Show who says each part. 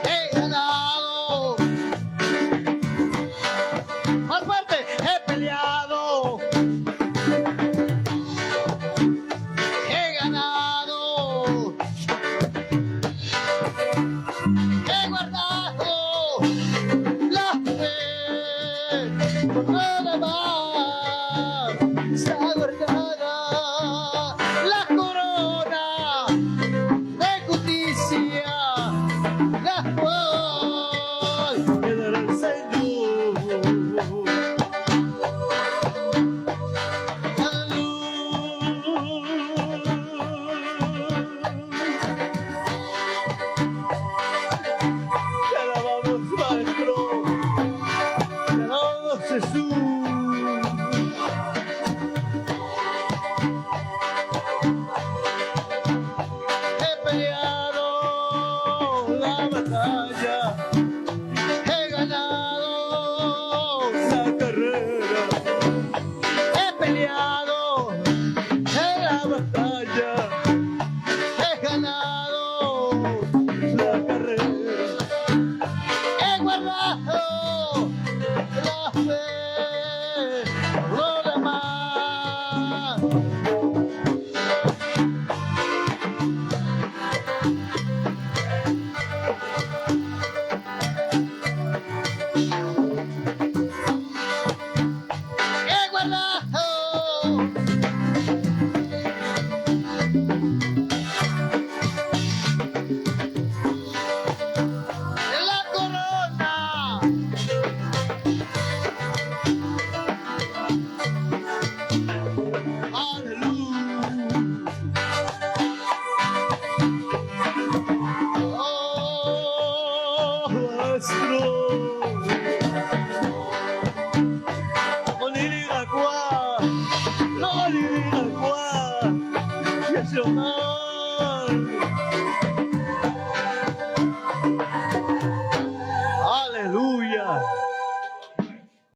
Speaker 1: He ganado, más fuerte, he peleado, he ganado, he guardado la fe, nada más está guardada la corona de justicia, la cual quedará el Señor. Te alabamos, Maestro, te alabamos, Jesús. He peleado la batalla, he ganado la carrera, he peleado la batalla, he ganado la carrera, he guardado la fe, lo demás. He guardado la corona. Aleluya. Oh, Maestro. Onirigakwa, no onirigakwa, Yeshua.